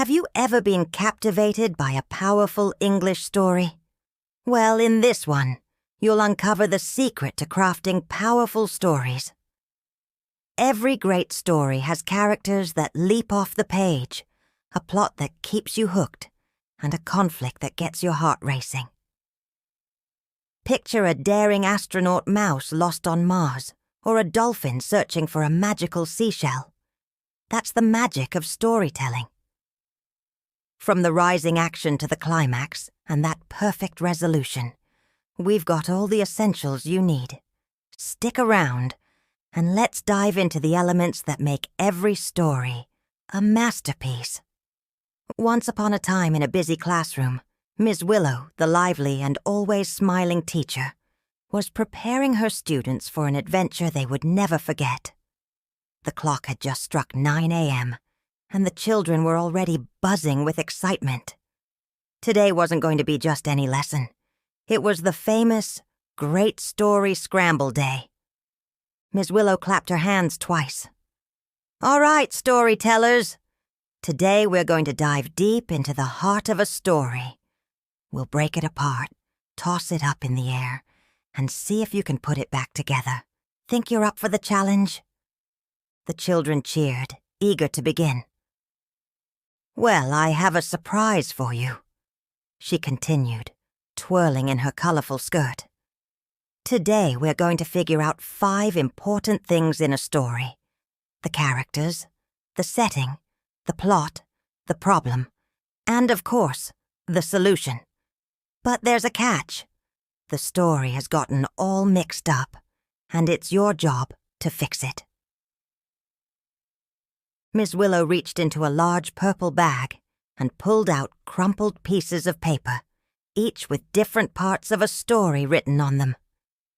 Have you ever been captivated by a powerful English story? Well, in this one, you'll uncover the secret to crafting powerful stories. Every great story has characters that leap off the page, a plot that keeps you hooked, and a conflict that gets your heart racing. Picture a daring astronaut mouse lost on Mars, or a dolphin searching for a magical seashell. That's the magic of storytelling. From the rising action to the climax, and that perfect resolution, we've got all the essentials you need. Stick around, and let's dive into the elements that make every story a masterpiece. Once upon a time in a busy classroom, Ms. Willow, the lively and always smiling teacher, was preparing her students for an adventure they would never forget. The clock had just struck 9 a.m., and the children were already buzzing with excitement. Today wasn't going to be just any lesson. It was the famous Great Story Scramble Day. Ms. Willow clapped her hands twice. "All right, storytellers. Today we're going to dive deep into the heart of a story. We'll break it apart, toss it up in the air, and see if you can put it back together. Think you're up for the challenge?" The children cheered, eager to begin. "Well, I have a surprise for you," she continued, twirling in her colorful skirt. "Today we're going to figure out 5 important things in a story. The characters, the setting, the plot, the problem, and of course, the solution. But there's a catch. The story has gotten all mixed up, and it's your job to fix it." Miss Willow reached into a large purple bag and pulled out crumpled pieces of paper, each with different parts of a story written on them.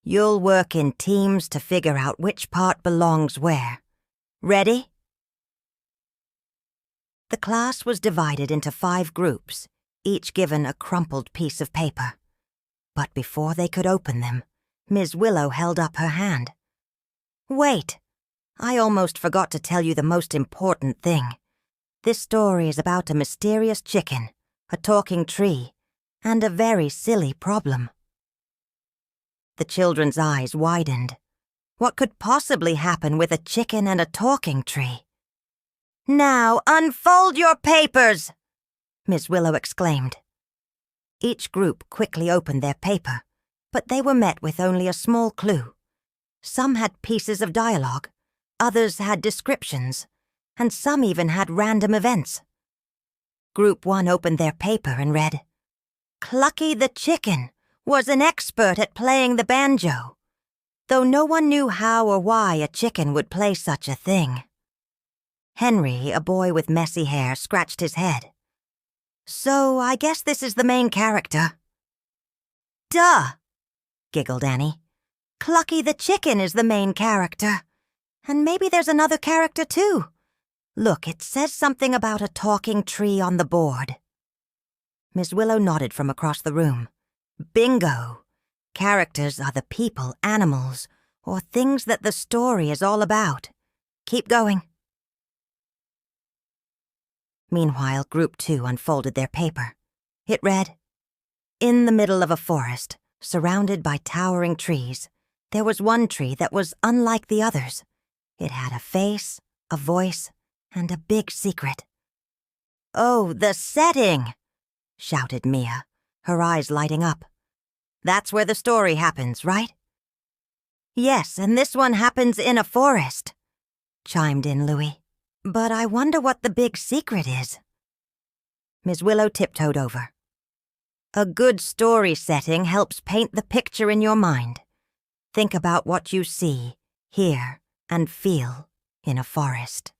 You'll work in teams to figure out which part belongs where. Ready? The class was divided into 5 groups, each given a crumpled piece of paper. But before they could open them, Ms. Willow held up her hand. "Wait! I almost forgot to tell you the most important thing. This story is about a mysterious chicken, a talking tree, and a very silly problem." The children's eyes widened. What could possibly happen with a chicken and a talking tree? "Now, unfold your papers!" Miss Willow exclaimed. Each group quickly opened their paper, but they were met with only a small clue. Some had pieces of dialogue, others had descriptions, and some even had random events. Group 1 opened their paper and read, "Clucky the chicken was an expert at playing the banjo, though no one knew how or why a chicken would play such a thing." Henry, a boy with messy hair, scratched his head. "So I guess this is the main character." "Duh!" giggled Annie. "Clucky the chicken is the main character. And maybe there's another character too. Look, it says something about a talking tree on the board." Miss Willow nodded from across the room. "Bingo! Characters are the people, animals, or things that the story is all about. Keep going." Meanwhile, Group 2 unfolded their paper. It read, "In the middle of a forest, surrounded by towering trees, there was one tree that was unlike the others. It had a face, a voice, and a big secret." "Oh, the setting!" shouted Mia, her eyes lighting up. "That's where the story happens, right?" "Yes, and this one happens in a forest," chimed in Louie. "But I wonder what the big secret is." Miss Willow tiptoed over. "A good story setting helps paint the picture in your mind. Think about what you see, hear, and feel in a forest."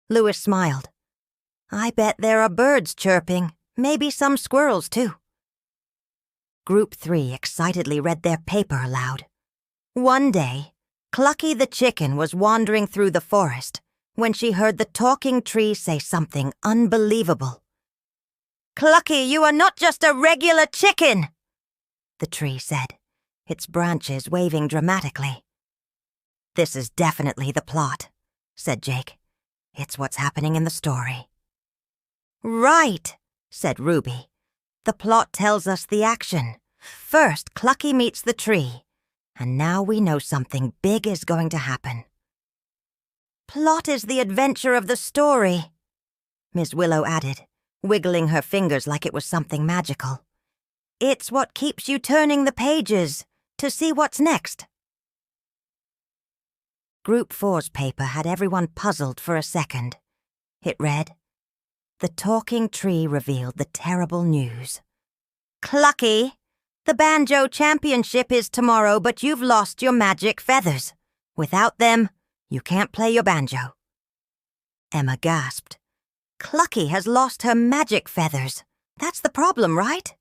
Louis smiled. "I bet there are birds chirping, maybe some squirrels too." Group 3 excitedly read their paper aloud. "One day, Clucky the chicken was wandering through the forest when she heard the talking tree say something unbelievable. 'Clucky, you are not just a regular chicken,' the tree said, its branches waving dramatically. "This is definitely the plot," said Jake. "It's what's happening in the story." Right, said Ruby. The plot tells us the action. First, Clucky meets the tree, and now we know something big is going to happen. Plot is the adventure of the story, Miss Willow added, wiggling her fingers like it was something magical. It's what keeps you turning the pages to see what's next. Group 4's paper had everyone puzzled for a second. It read, "The talking tree revealed the terrible news. Clucky, the banjo championship is tomorrow, but you've lost your magic feathers. Without them, you can't play your banjo." Emma gasped. Clucky has lost her magic feathers. That's the problem, right?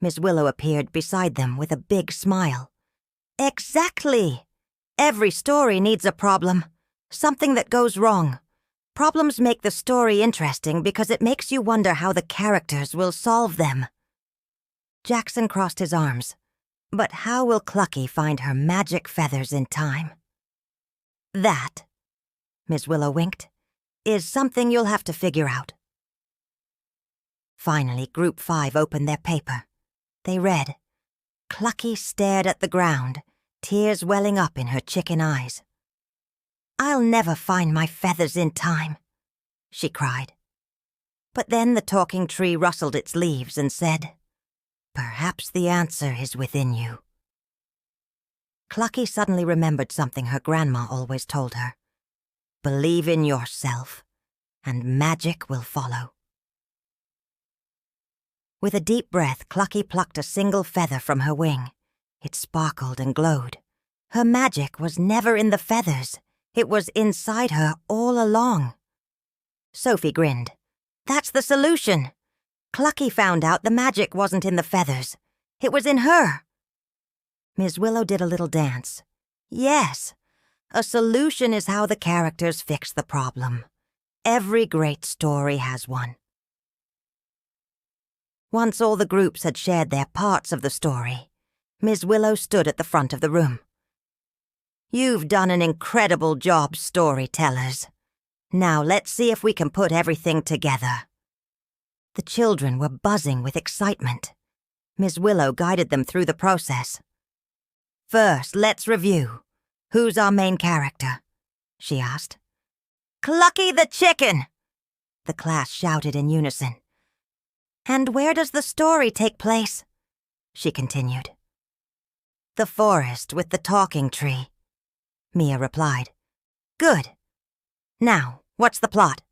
Miss Willow appeared beside them with a big smile. Exactly. Every story needs a problem. Something that goes wrong. Problems make the story interesting because it makes you wonder how the characters will solve them. Jackson crossed his arms. But how will Clucky find her magic feathers in time? That, Miss Willow winked, is something you'll have to figure out. Finally, Group 5 opened their paper. They read, Clucky stared at the ground, tears welling up in her chicken eyes. "I'll never find my feathers in time," she cried. But then the talking tree rustled its leaves and said, "Perhaps the answer is within you." Clucky suddenly remembered something her grandma always told her. Believe in yourself, and magic will follow. With a deep breath, Clucky plucked a single feather from her wing. It sparkled and glowed. Her magic was never in the feathers. It was inside her all along. Sophie grinned. That's the solution. Clucky found out the magic wasn't in the feathers. It was in her. Miss Willow did a little dance. Yes, a solution is how the characters fix the problem. Every great story has one. Once all the groups had shared their parts of the story, Miss Willow stood at the front of the room. You've done an incredible job, storytellers. Now let's see if we can put everything together. The children were buzzing with excitement. Miss Willow guided them through the process. First, let's review. Who's our main character? She asked. Clucky the chicken! The class shouted in unison. And where does the story take place? She continued. The forest with the talking tree, Mia replied. Good. Now, what's the plot?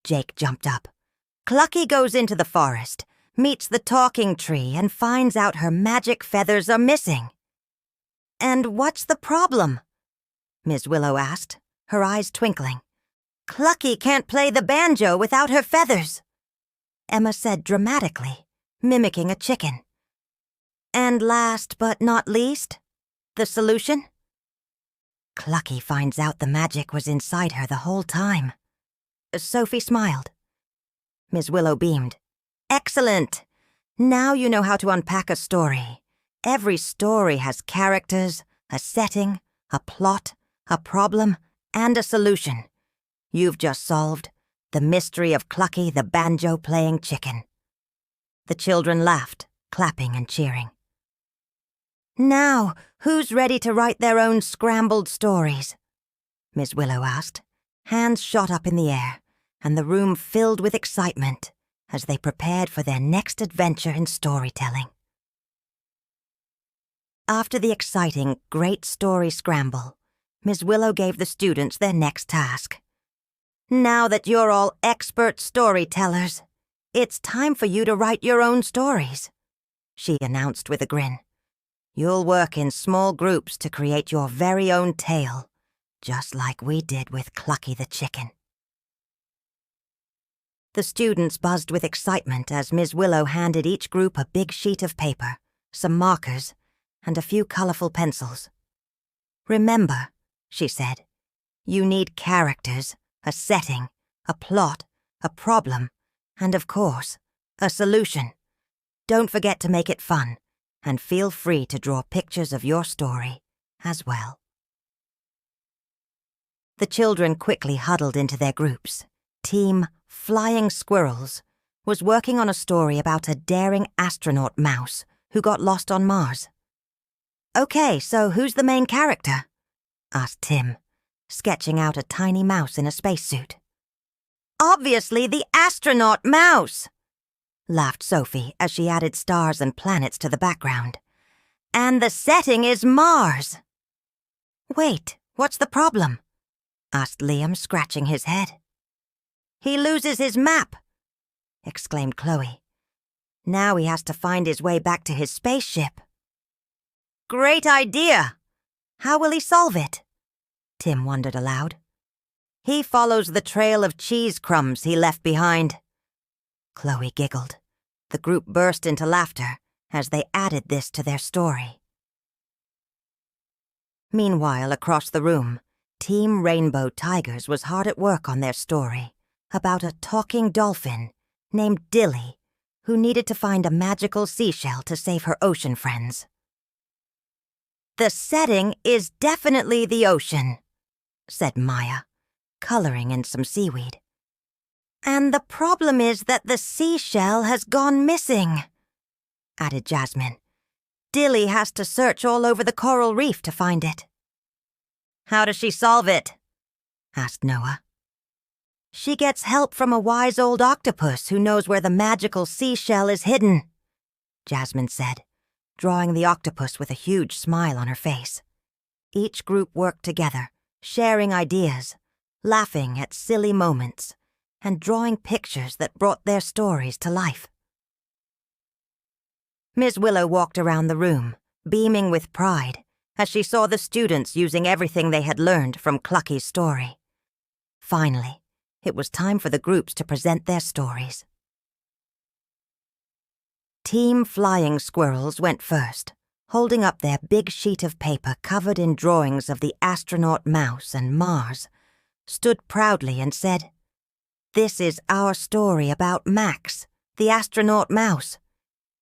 Jake jumped up. Clucky goes into the forest, meets the talking tree, and finds out her magic feathers are missing. And what's the problem? Miss Willow asked, her eyes twinkling. Clucky can't play the banjo without her feathers, Emma said dramatically, mimicking a chicken. And last but not least, the solution? Clucky finds out the magic was inside her the whole time. Sophie smiled. Miss Willow beamed. Excellent! Now you know how to unpack a story. Every story has characters, a setting, a plot, a problem, and a solution. You've just solved the mystery of Clucky the banjo-playing chicken. The children laughed, clapping and cheering. Now, who's ready to write their own scrambled stories? Miss Willow asked. Hands shot up in the air, and the room filled with excitement as they prepared for their next adventure in storytelling. After the exciting Great Story Scramble, Miss Willow gave the students their next task. Now that you're all expert storytellers, it's time for you to write your own stories, she announced with a grin. You'll work in small groups to create your very own tale, just like we did with Clucky the chicken. The students buzzed with excitement as Miss Willow handed each group a big sheet of paper, some markers, and a few colorful pencils. Remember, she said, you need characters, a setting, a plot, a problem, and of course, a solution. Don't forget to make it fun, and feel free to draw pictures of your story as well. The children quickly huddled into their groups. Team Flying Squirrels, was working on a story about a daring astronaut mouse who got lost on Mars. "Okay, so who's the main character?" asked Tim, sketching out a tiny mouse in a spacesuit. "Obviously the astronaut mouse!" laughed Sophie as she added stars and planets to the background. "And the setting is Mars." "Wait, what's the problem?" asked Liam, scratching his head. "He loses his map," exclaimed Chloe. "Now he has to find his way back to his spaceship." "Great idea! How will he solve it?" Tim wondered aloud. "He follows the trail of cheese crumbs he left behind." Chloe giggled. The group burst into laughter as they added this to their story. Meanwhile, across the room, Team Rainbow Tigers was hard at work on their story about a talking dolphin named Dilly who needed to find a magical seashell to save her ocean friends. "The setting is definitely the ocean," said Maya, coloring in some seaweed. "And the problem is that the seashell has gone missing," added Jasmine. "Dilly has to search all over the coral reef to find it." "How does she solve it?" asked Noah. "She gets help from a wise old octopus who knows where the magical seashell is hidden," Jasmine said, drawing the octopus with a huge smile on her face. Each group worked together, sharing ideas, laughing at silly moments, and drawing pictures that brought their stories to life. Miss Willow walked around the room, beaming with pride, as she saw the students using everything they had learned from Clucky's story. Finally, it was time for the groups to present their stories. Team Flying Squirrels went first, holding up their big sheet of paper covered in drawings of the astronaut mouse and Mars, stood proudly and said, "This is our story about Max, the astronaut mouse.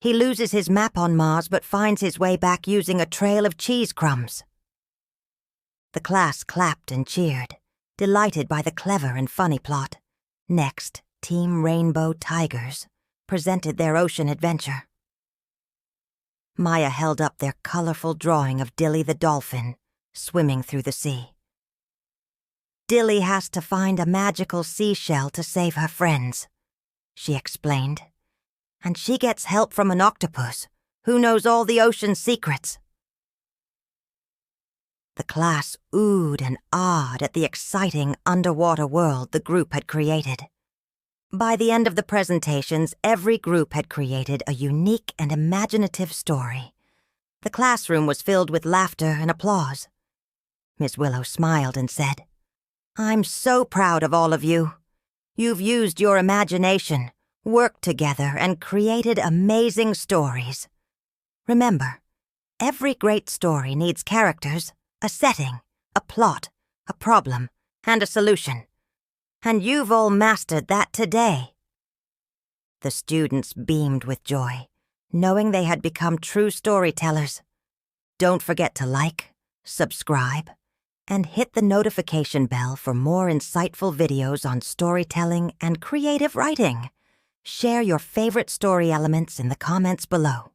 He loses his map on Mars but finds his way back using a trail of cheese crumbs." The class clapped and cheered, delighted by the clever and funny plot. Next, Team Rainbow Tigers presented their ocean adventure. Maya held up their colorful drawing of Dilly the dolphin, swimming through the sea. "Dilly has to find a magical seashell to save her friends," she explained. "And she gets help from an octopus who knows all the ocean's secrets." The class oohed and ahed at the exciting underwater world the group had created. By the end of the presentations, every group had created a unique and imaginative story. The classroom was filled with laughter and applause. Miss Willow smiled and said, "I'm so proud of all of you. You've used your imagination, worked together, and created amazing stories. Remember, every great story needs characters, a setting, a plot, a problem, and a solution. And you've all mastered that today." The students beamed with joy, knowing they had become true storytellers. Don't forget to like, subscribe, and hit the notification bell for more insightful videos on storytelling and creative writing. Share your favorite story elements in the comments below.